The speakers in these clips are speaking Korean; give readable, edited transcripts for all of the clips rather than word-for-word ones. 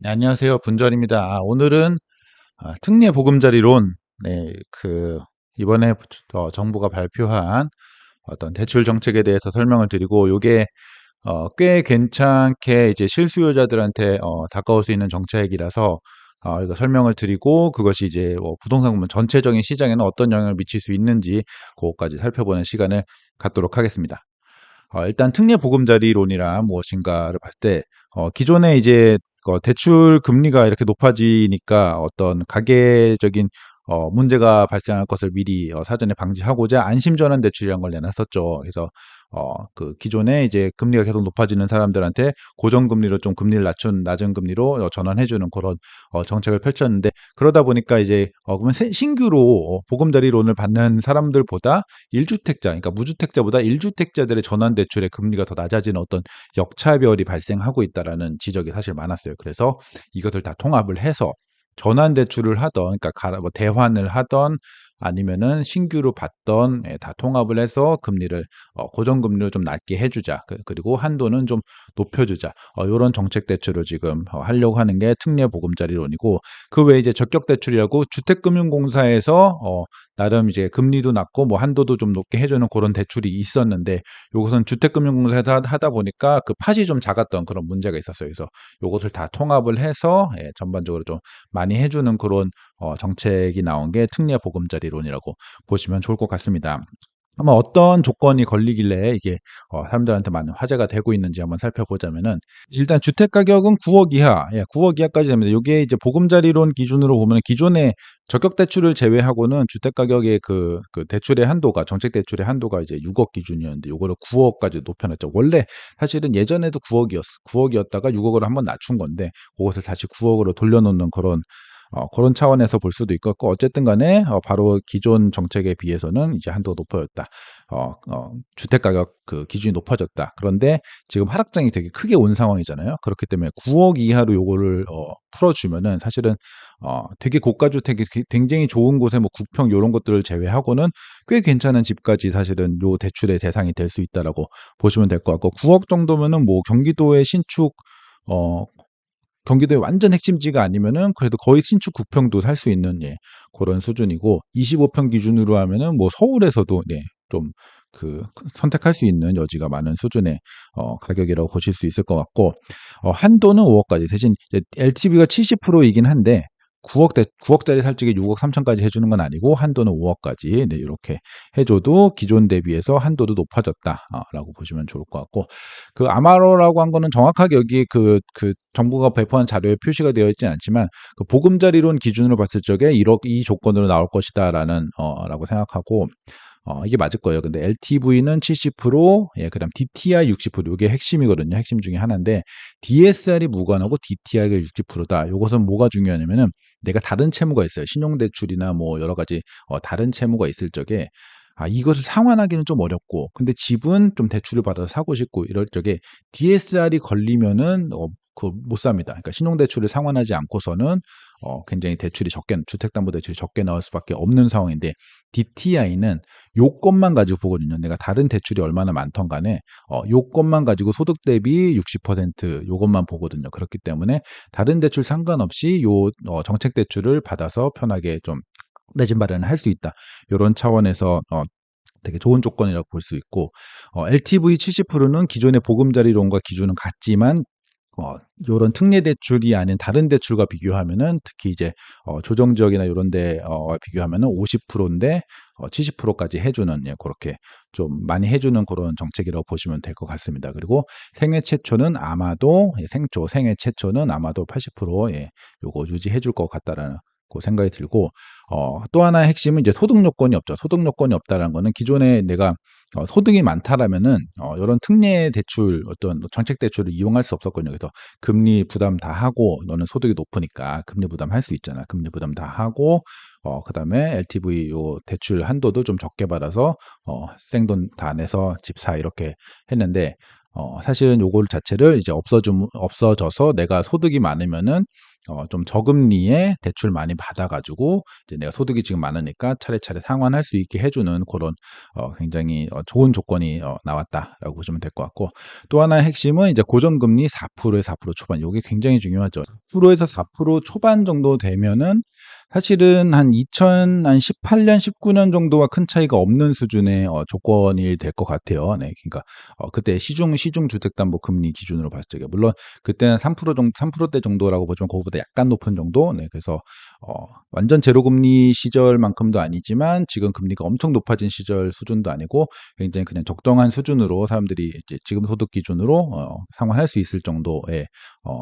네, 안녕하세요. 분전입니다. 오늘은 특례 보금자리론, 네, 이번에 정부가 발표한 어떤 대출 정책에 대해서 설명을 드리고, 요게 꽤 괜찮게 이제 실수요자들한테 다가올 수 있는 정책이라서 이거 설명을 드리고, 그것이 이제 부동산 전체적인 시장에는 어떤 영향을 미칠 수 있는지 그것까지 살펴보는 시간을 갖도록 하겠습니다. 일단 특례 보금자리론이란 무엇인가를 봤을 때 기존에 이제 대출 금리가 이렇게 높아지니까 어떤 가계적인 문제가 발생할 것을 미리 사전에 방지하고자 안심전환 대출이라는 걸 내놨었죠. 그래서 그 기존에 이제 금리가 계속 높아지는 사람들한테 고정금리로 좀 금리를 낮춘 낮은 금리로 전환해주는 그런 정책을 펼쳤는데, 그러다 보니까 이제 그러면 신규로 보금자리론을 받는 사람들보다 1주택자, 그러니까 무주택자보다 1주택자들의 전환대출의 금리가 더 낮아지는 어떤 역차별이 발생하고 있다라는 지적이 사실 많았어요. 그래서 이것을 다 통합을 해서 전환대출을 하던, 그러니까 대환을 하던 아니면은 신규로 받던, 다 통합을 해서 금리를 고정금리로 좀 낮게 해주자. 그리고 한도는 좀 높여주자. 이런 정책 대출을 지금 하려고 하는 게 특례 보금자리론이고, 그 외에 이제 적격 대출이라고 주택금융공사에서 나름 이제 금리도 낮고 뭐 한도도 좀 높게 해주는 그런 대출이 있었는데, 요것은 주택금융공사에서 하다 보니까 그 팥이 좀 작았던 그런 문제가 있었어요. 그래서 요것을 다 통합을 해서 전반적으로 좀 많이 해주는 그런 정책이 나온 게 특례 보금자리론이라고 보시면 좋을 것 같습니다. 아마 어떤 조건이 걸리길래 이게 사람들한테 많은 화제가 되고 있는지 한번 살펴보자면은, 일단 주택 가격은 9억 이하, 9억 이하까지 됩니다. 이게 이제 보금자리론 기준으로 보면 기존의 적격 대출을 제외하고는 주택 가격의 그 대출의 한도가, 정책 대출의 한도가 이제 6억 기준이었는데, 요거를 9억까지 높여놨죠. 원래 사실은 예전에도 9억이었다가 6억으로 한번 낮춘 건데, 그것을 다시 9억으로 돌려놓는 그런 차원에서 볼 수도 있겠고, 어쨌든 간에 바로 기존 정책에 비해서는 이제 한도가 높아졌다. 주택가격 그 기준이 높아졌다. 그런데 지금 하락장이 되게 크게 온 상황이잖아요. 그렇기 때문에 9억 이하로 요거를 풀어주면은 사실은 되게 고가 주택이 굉장히 좋은 곳에 뭐 국평 요런 것들을 제외하고는 꽤 괜찮은 집까지 사실은 요 대출의 대상이 될 수 있다라고 보시면 될 것 같고, 9억 정도면은 뭐 경기도의 신축 어 경기도의 완전 핵심지가 아니면은 그래도 거의 신축 국평도 살 수 있는 그런 수준이고, 25평 기준으로 하면은 뭐 서울에서도 좀 선택할 수 있는 여지가 많은 수준의 가격이라고 보실 수 있을 것 같고, 한도는 5억까지, 대신 LTV가 70%이긴 한데 9억짜리 살 적에 6억 3천까지 해주는 건 아니고 한도는 5억까지 이렇게 해줘도 기존 대비해서 한도도 높아졌다라고 보시면 좋을 것 같고, 그 아마로라고 한 거는 정확하게 여기 그 정부가 배포한 자료에 표시가 되어 있진 않지만, 그 보금자리론 기준으로 봤을 적에 1억 이 조건으로 나올 것이다라는 라고 생각하고, 이게 맞을 거예요. 근데 LTV는 70%, 그다음 DTI 60%, 이게 핵심이거든요. 핵심 중에 하나인데, DSR이 무관하고 DTI가 60%다. 이것은 뭐가 중요하냐면은, 내가 다른 채무가 있어요. 신용대출이나 뭐 여러 가지 다른 채무가 있을 적에 이것을 상환하기는 좀 어렵고, 근데 집은 좀 대출을 받아서 사고 싶고 이럴 적에 DSR이 걸리면은 못 삽니다. 그러니까 신용대출을 상환하지 않고서는 굉장히 주택담보대출이 적게 나올 수밖에 없는 상황인데, DTI는 요건만 가지고 보거든요. 내가 다른 대출이 얼마나 많던 간에 요건만 가지고 소득 대비 60% 요것만 보거든요. 그렇기 때문에 다른 대출 상관없이 요 정책 대출을 받아서 편하게 좀 내 집 마련을 할 수 있다. 요런 차원에서 되게 좋은 조건이라고 볼 수 있고, LTV 70%는 기존의 보금자리론과 기준은 같지만 요런 특례 대출이 아닌 다른 대출과 비교하면은, 특히 이제 조정 지역이나 요런 데 비교하면은 50%인데 70%까지 해 주는, 고렇게 좀 많이 해 주는 그런 정책이라고 보시면 될 것 같습니다. 그리고 생애 최초는 아마도 생애 최초는 아마도 80% 요거 유지해 줄 것 같다라는 생각이 들고, 또 하나의 핵심은 이제 소득 요건이 없죠. 소득 요건이 없다라는 거는, 기존에 내가 소득이 많다라면은 이런 특례 대출, 어떤 정책 대출을 이용할 수 없었거든요. 그래서 금리 부담 다 하고, 너는 소득이 높으니까 금리 부담 할 수 있잖아. 금리 부담 다 하고, 그다음에 LTV 요 대출 한도도 좀 적게 받아서 생돈 다 내서 집 사, 이렇게 했는데, 사실은 요거 자체를 이제 없어져서 내가 소득이 많으면은 좀 저금리에 대출 많이 받아가지고 이제 내가 소득이 지금 많으니까 차례차례 상환할 수 있게 해주는 그런 굉장히 좋은 조건이 나왔다라고 보시면 될 것 같고 또 하나의 핵심은 이제 고정금리 4%에 4% 초반 이게 굉장히 중요하죠. 4%에서 4% 초반 정도 되면은 사실은 한 2018년, 19년 정도와 큰 차이가 없는 수준의 조건이 될 것 같아요. 네, 그러니까 그때 시중 주택담보금리 기준으로 봤을 때 물론 그때는 3% 정도, 3%대 정도라고 보지만 그거보다 약간 높은 정도. 네, 그래서 완전 제로금리 시절만큼도 아니지만 지금 금리가 엄청 높아진 시절 수준도 아니고 굉장히 그냥 적당한 수준으로 사람들이 이제 지금 소득 기준으로 상환할 수 있을 정도의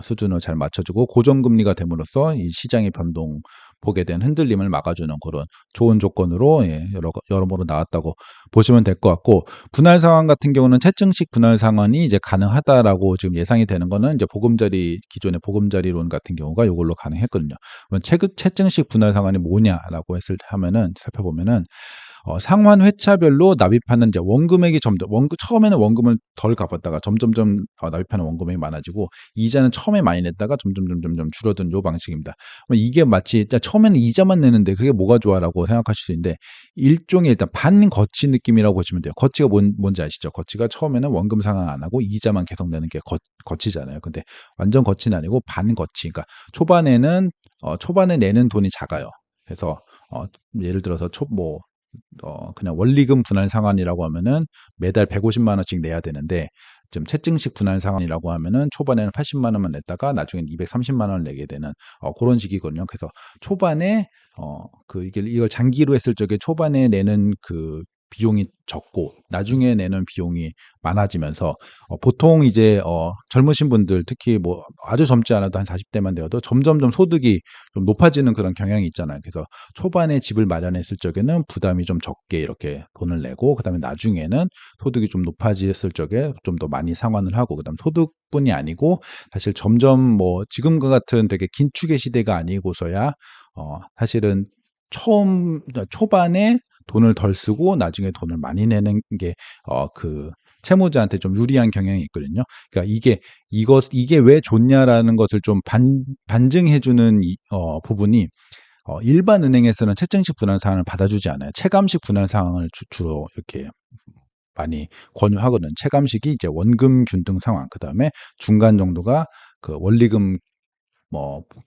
수준을 잘 맞춰주고 고정금리가 됨으로써 이 시장의 변동 보게 된 흔들림을 막아주는 그런 좋은 조건으로 여러모로 나왔다고 보시면 될 것 같고 분할 상환 같은 경우는 채증식 분할 상환이 이제 가능하다라고 지금 예상이 되는 거는 이제 보금자리 기존의 보금자리론 같은 경우가 이걸로 가능했거든요. 그럼 채증식 분할 상환이 뭐냐라고 하면은 살펴보면은 상환 회차별로 납입하는 이제 원금액이 처음에는 원금을 덜 갚았다가 점점점 납입하는 원금액이 많아지고 이자는 처음에 많이 냈다가 점점 줄어든 요 방식입니다. 이게 마치 처음에는 이자만 내는데 그게 뭐가 좋아라고 생각하실 수 있는데 일종의 일단 반거치 느낌이라고 보시면 돼요. 거치가 뭔지 아시죠? 거치가 처음에는 원금 상환 안 하고 이자만 계속 내는 게 거치잖아요. 근데 완전 거치는 아니고 반거치. 그러니까 초반에 내는 돈이 작아요. 그래서 예를 들어서 그냥 원리금 분할 상환이라고 하면은 매달 150만 원씩 내야 되는데 좀 채증식 분할 상환이라고 하면은 초반에는 80만 원만 냈다가 나중엔 230만 원을 내게 되는 그런 식이거든요. 그래서 초반에 이걸 장기로 했을 적에 초반에 내는 그 비용이 적고 나중에 내는 비용이 많아지면서 보통 이제 젊으신 분들 특히 뭐 아주 젊지 않아도 한 40대만 되어도 점점점 소득이 좀 높아지는 그런 경향이 있잖아요. 그래서 초반에 집을 마련했을 적에는 부담이 좀 적게 이렇게 돈을 내고 그다음에 나중에는 소득이 좀 높아졌을 적에 좀 더 많이 상환을 하고 그다음 소득뿐이 아니고 사실 점점 뭐 지금과 같은 되게 긴축의 시대가 아니고서야 사실은 초반에 돈을 덜 쓰고 나중에 돈을 많이 내는 게 그 채무자한테 좀 유리한 경향이 있거든요. 그러니까 이게 왜 좋냐라는 것을 좀 반증해 주는 부분이 일반 은행에서는 채증식 분할 상환을 받아주지 않아요. 체감식 분할 상환을 주로 이렇게 많이 권유하거든요. 체감식이 이제 원금 균등 상환, 그 다음에 중간 정도가 그 원리금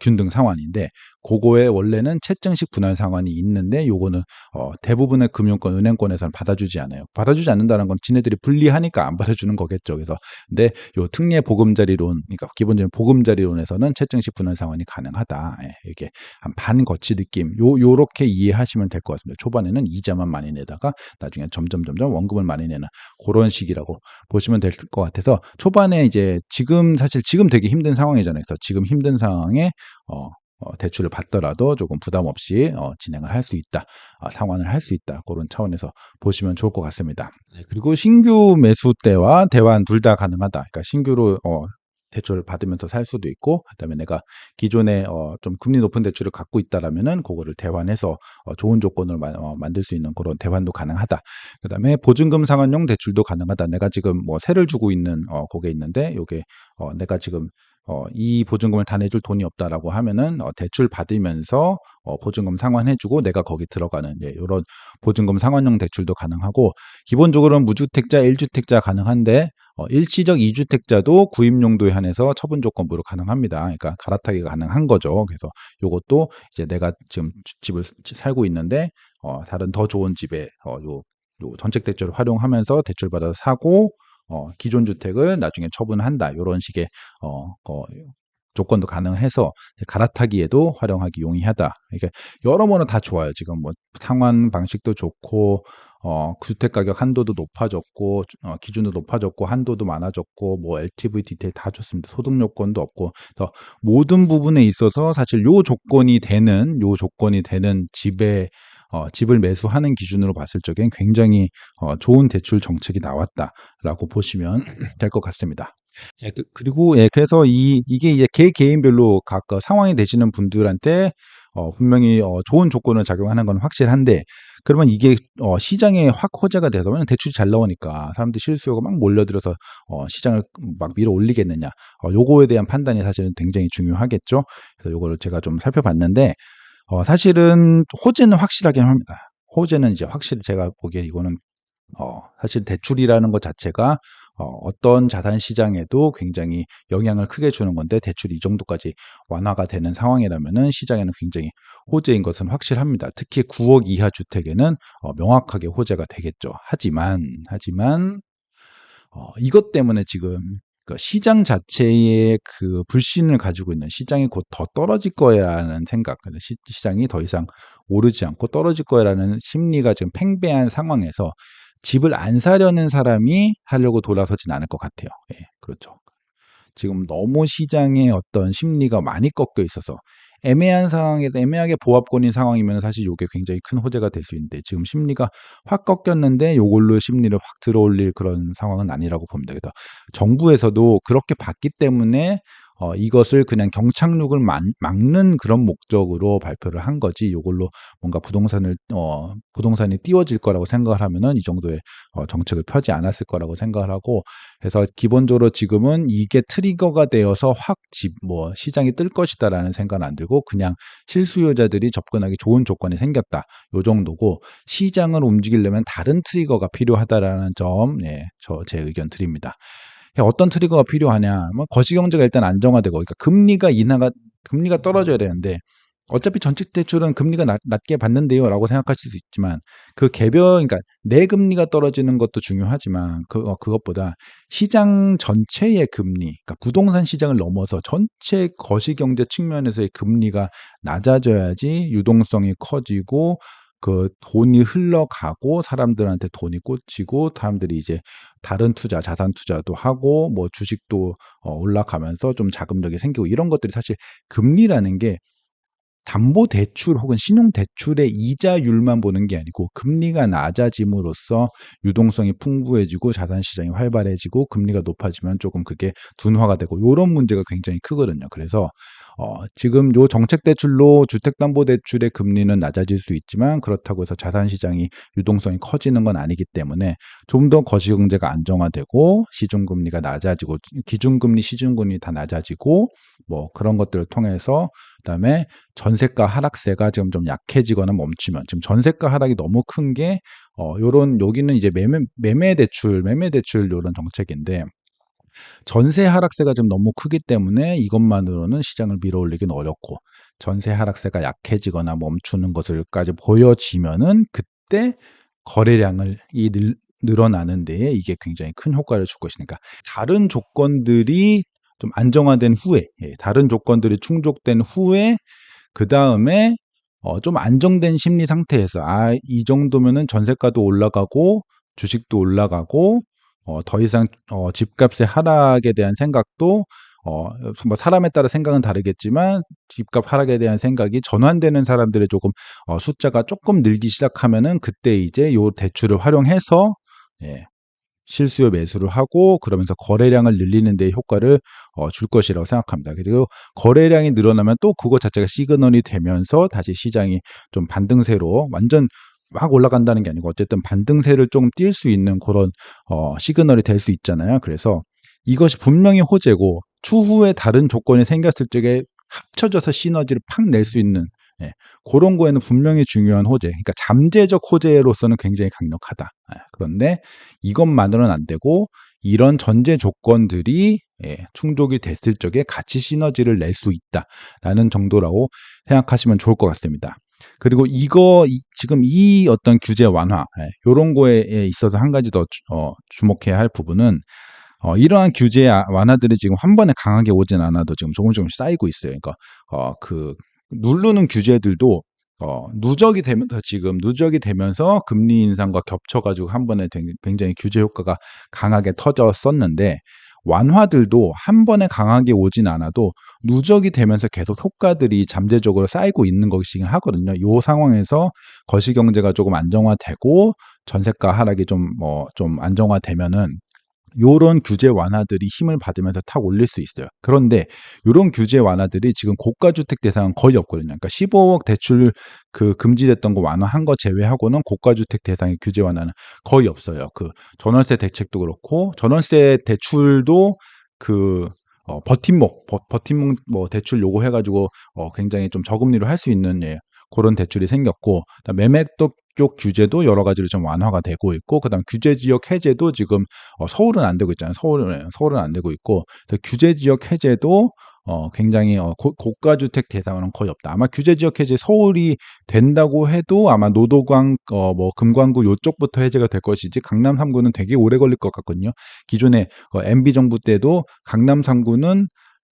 균등 상환인데 그거에 원래는 채증식 분할 상환이 있는데 요거는 대부분의 금융권 은행권에서는 받아주지 않아요. 받아주지 않는다는 건 지네들이 불리하니까 안 받아주는 거겠죠. 그래서 근데 요 특례 보금자리론 그러니까 기본적인 보금자리론에서는 채증식 분할 상환이 가능하다. 이게 한 반거치 느낌 요렇게 이해하시면 될 것 같습니다. 초반에는 이자만 많이 내다가 나중에 점점 원금을 많이 내는 그런 식이라고 보시면 될 것 같아서 초반에 이제 사실 지금 되게 힘든 상황이잖아요. 그래서 지금 힘든 상황에 대출을 받더라도 조금 부담 없이 진행을 할 수 있다. 상환을 할 수 있다. 그런 차원에서 보시면 좋을 것 같습니다. 네, 그리고 신규 매수 때와 대환 둘 다 가능하다. 그러니까 신규로 대출을 받으면서 살 수도 있고 그다음에 내가 기존에 좀 금리 높은 대출을 갖고 있다라면은 그거를 대환해서 좋은 조건을 만들 수 있는 그런 대환도 가능하다. 그다음에 보증금 상환용 대출도 가능하다. 내가 지금 뭐 세를 주고 있는 그게 있는데 요게 내가 지금 이 보증금을 다 내줄 돈이 없다라고 하면은 대출 받으면서 보증금 상환해주고 내가 거기 들어가는 이런 보증금 상환용 대출도 가능하고 기본적으로는 무주택자, 1주택자 가능한데 일시적 2주택자도 구입 용도에 한해서 처분 조건부로 가능합니다. 그러니까 갈아타기가 가능한 거죠. 그래서 요것도 이제 내가 지금 집을 살고 있는데 다른 더 좋은 집에 요 전책 대출을 활용하면서 대출 받아서 사고 기존 주택을 나중에 처분한다. 요런 식의 조건도 가능해서 갈아타기에도 활용하기 용이하다. 이게 여러모로 다 좋아요. 지금 뭐 상환 방식도 좋고 주택 가격 한도도 높아졌고 기준도 높아졌고 한도도 많아졌고 뭐 LTV 디테일 다 좋습니다. 소득 요건도 없고 그래서 모든 부분에 있어서 사실 요 조건이 되는 집을 매수하는 기준으로 봤을 적엔 굉장히 좋은 대출 정책이 나왔다라고 보시면 될 것 같습니다. 예, 그리고 예, 그래서 이게 이제 개개인별로 각 상황이 되시는 분들한테 분명히 좋은 조건을 작용하는 건 확실한데, 그러면 이게 시장에 확 호재가 돼서 대출이 잘 나오니까 사람들이 실수요가 막 몰려들어서 시장을 막 밀어 올리겠느냐, 요거에 대한 판단이 사실은 굉장히 중요하겠죠. 그래서 요거를 제가 좀 살펴봤는데, 사실은 호재는 확실하긴 합니다. 호재는 이제 확실히 제가 보기에 이거는 사실 대출이라는 것 자체가 어떤 자산 시장에도 굉장히 영향을 크게 주는 건데, 대출이 이 정도까지 완화가 되는 상황이라면은 시장에는 굉장히 호재인 것은 확실합니다. 특히 9억 이하 주택에는 명확하게 호재가 되겠죠. 하지만 이것 때문에 지금 그 시장 자체의 그 불신을 가지고 있는, 시장이 곧 더 떨어질 거야라는 생각, 시장이 더 이상 오르지 않고 떨어질 거야라는 심리가 지금 팽배한 상황에서 집을 안 사려는 사람이 하려고 돌아서진 않을 것 같아요. 예, 그렇죠. 지금 너무 시장의 어떤 심리가 많이 꺾여 있어서 애매한 상황에서, 애매하게 보합권인 상황이면 사실 이게 굉장히 큰 호재가 될 수 있는데, 지금 심리가 확 꺾였는데 요걸로 심리를 확 들어올릴 그런 상황은 아니라고 봅니다. 그래서 정부에서도 그렇게 봤기 때문에 이것을 그냥 경착륙을 막는 그런 목적으로 발표를 한 거지, 요걸로 뭔가 부동산이 띄워질 거라고 생각을 하면은 이 정도의 정책을 펴지 않았을 거라고 생각을 하고, 그래서 기본적으로 지금은 이게 트리거가 되어서 확 시장이 뜰 것이다라는 생각은 안 들고, 그냥 실수요자들이 접근하기 좋은 조건이 생겼다, 요 정도고, 시장을 움직이려면 다른 트리거가 필요하다라는 점, 예, 제 의견 드립니다. 어떤 트리거가 필요하냐? 뭐 거시경제가 일단 안정화되고, 그러니까 금리가 떨어져야 되는데, 어차피 전체 대출은 금리가 낮게 받는데요라고 생각하실 수 있지만, 그러니까 내 금리가 떨어지는 것도 중요하지만 그것보다 시장 전체의 금리, 그러니까 부동산 시장을 넘어서 전체 거시경제 측면에서의 금리가 낮아져야지 유동성이 커지고, 그 돈이 흘러가고 사람들한테 돈이 꽂히고, 사람들이 이제 다른 투자, 자산 투자도 하고, 뭐 주식도 올라가면서 좀 자금력이 생기고, 이런 것들이 사실, 금리라는 게 담보대출 혹은 신용대출의 이자율만 보는 게 아니고, 금리가 낮아짐으로써 유동성이 풍부해지고 자산시장이 활발해지고, 금리가 높아지면 조금 그게 둔화가 되고, 이런 문제가 굉장히 크거든요. 그래서 지금 요 정책대출로 주택담보대출의 금리는 낮아질 수 있지만, 그렇다고 해서 자산시장이 유동성이 커지는 건 아니기 때문에 좀 더 거시경제가 안정화되고, 시중금리가 낮아지고, 기준금리, 시중금리 다 낮아지고, 뭐 그런 것들을 통해서, 그다음에 전세가 하락세가 지금 좀 약해지거나 멈추면, 지금 전세가 하락이 너무 큰 게 요런, 여기는 이제 매매 대출 요런 정책인데, 전세 하락세가 좀 너무 크기 때문에 이것만으로는 시장을 밀어올리기는 어렵고, 전세 하락세가 약해지거나 멈추는 것을까지 보여지면은 그때 거래량을 늘어나는 데에 이게 굉장히 큰 효과를 줄 것이니까, 다른 조건들이 좀 안정화된 후에, 다른 조건들이 충족된 후에, 그다음에 좀 안정된 심리 상태에서, 이 정도면은 전세가도 올라가고 주식도 올라가고, 더 이상 집값의 하락에 대한 생각도, 뭐 사람에 따라 생각은 다르겠지만, 집값 하락에 대한 생각이 전환되는 사람들의 조금 숫자가 조금 늘기 시작하면은, 그때 이제 요 대출을 활용해서, 예, 실수요 매수를 하고, 그러면서 거래량을 늘리는 데 효과를 줄 것이라고 생각합니다. 그리고 거래량이 늘어나면 또 그것 자체가 시그널이 되면서 다시 시장이 좀 반등세로, 완전 막 올라간다는 게 아니고 어쨌든 반등세를 좀 띌 수 있는 그런 시그널이 될 수 있잖아요. 그래서 이것이 분명히 호재고, 추후에 다른 조건이 생겼을 적에 합쳐져서 시너지를 팍 낼 수 있는, 예, 그런 거에는 분명히 중요한 호재, 그러니까 잠재적 호재로서는 굉장히 강력하다. 그런데 이것만으로는 안 되고, 이런 전제 조건들이 충족이 됐을 적에 같이 시너지를 낼 수 있다라는 정도라고 생각하시면 좋을 것 같습니다. 그리고 지금 이 어떤 규제 완화, 요런 거에 있어서 한 가지 더 주목해야 할 부분은, 이러한 규제 완화들이 지금 한 번에 강하게 오진 않아도 지금 조금씩 쌓이고 있어요. 그러니까 누르는 규제들도 누적이 되면서 금리 인상과 겹쳐가지고 한 번에 굉장히 규제 효과가 강하게 터졌었는데, 완화들도 한 번에 강하게 오진 않아도 누적이 되면서 계속 효과들이 잠재적으로 쌓이고 있는 것이긴 하거든요. 이 상황에서 거시경제가 조금 안정화되고 전세가 하락이 좀 안정화되면은, 요런 규제 완화들이 힘을 받으면서 탁 올릴 수 있어요. 그런데 요런 규제 완화들이 지금 고가주택 대상은 거의 없거든요. 그러니까 15억 대출 그 금지됐던 거 완화한 거 제외하고는 고가주택 대상의 규제 완화는 거의 없어요. 그 전월세 대책도 그렇고 전월세 대출도 그 버팀목 버팀목 뭐 대출 요구해 가지고 굉장히 좀 저금리로 할 수 있는 고런 대출이 생겼고, 그다음 매매도 쪽 규제도 여러 가지로 좀 완화가 되고 있고, 그다음 규제 지역 해제도 지금 서울은 안 되고 있잖아요. 서울은 안 되고 있고, 규제 지역 해제도 굉장히 고가 주택 대상은 거의 없다. 아마 규제 지역 해제 서울이 된다고 해도 아마 노도강 뭐 금관구 요쪽부터 해제가 될 것이지 강남 3구는 되게 오래 걸릴 것 같거든요. 기존에 MB 정부 때도 강남 3구는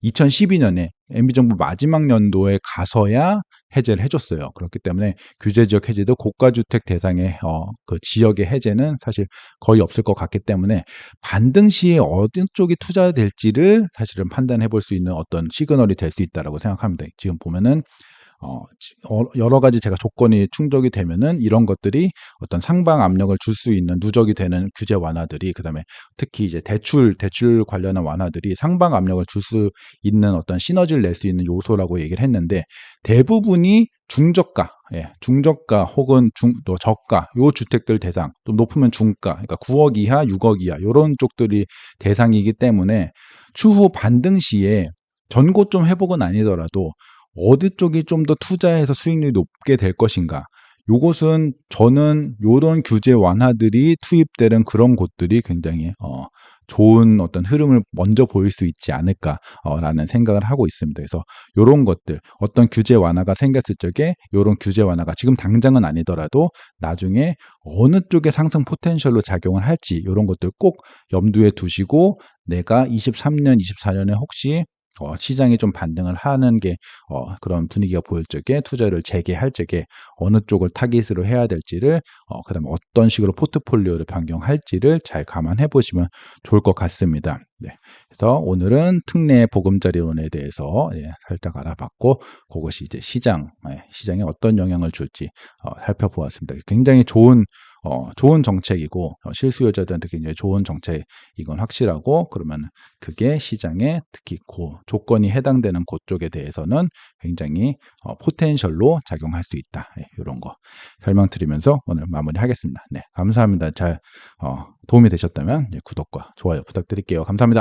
2012년에 MB 정부 마지막 연도에 가서야 해제를 해줬어요. 그렇기 때문에 규제 지역 해제도 고가주택 대상의 그 지역의 해제는 사실 거의 없을 것 같기 때문에 반등 시에 어느 쪽이 투자될지를 사실은 판단해 볼 수 있는 어떤 시그널이 될 수 있다라고 생각합니다. 지금 보면은 여러 가지 제가 조건이 충족이 되면은 이런 것들이 어떤 상방 압력을 줄 수 있는 누적이 되는 규제 완화들이, 그다음에 특히 이제 대출 관련한 완화들이 상방 압력을 줄 수 있는 어떤 시너지를 낼 수 있는 요소라고 얘기를 했는데, 대부분이 중저가, 중저가 혹은 또 저가 요 주택들 대상, 좀 높으면 중가, 그러니까 9억 이하, 6억 이하 요런 쪽들이 대상이기 때문에 추후 반등 시에 전고 좀 회복은 아니더라도 어디 쪽이 좀 더 투자해서 수익률이 높게 될 것인가. 요것은 저는 요런 규제 완화들이 투입되는 그런 곳들이 굉장히 좋은 어떤 흐름을 먼저 보일 수 있지 않을까 라는 생각을 하고 있습니다. 그래서 요런 것들, 어떤 규제 완화가 생겼을 적에 요런 규제 완화가 지금 당장은 아니더라도 나중에 어느 쪽에 상승 포텐셜로 작용을 할지 요런 것들 꼭 염두에 두시고, 내가 23년, 24년에 혹시 시장이 좀 반등을 하는 게 그런 분위기가 보일 적에 투자를 재개할 적에 어느 쪽을 타깃으로 해야 될지를, 그다음에 어떤 식으로 포트폴리오를 변경할지를 잘 감안해 보시면 좋을 것 같습니다. 네. 그래서 오늘은 특례 보금자리론에 대해서 살짝 알아봤고, 그것이 이제 시장에 어떤 영향을 줄지 살펴보았습니다. 굉장히 좋은 정책이고 실수요자들한테 굉장히 좋은 정책이건 확실하고, 그러면 그게 시장에 특히 조건이 해당되는 그쪽에 대해서는 굉장히 포텐셜로 작용할 수 있다. 이런 거 설명드리면서 오늘 마무리하겠습니다. 네, 감사합니다. 잘 도움이 되셨다면 구독과 좋아요 부탁드릴게요. 감사합니다.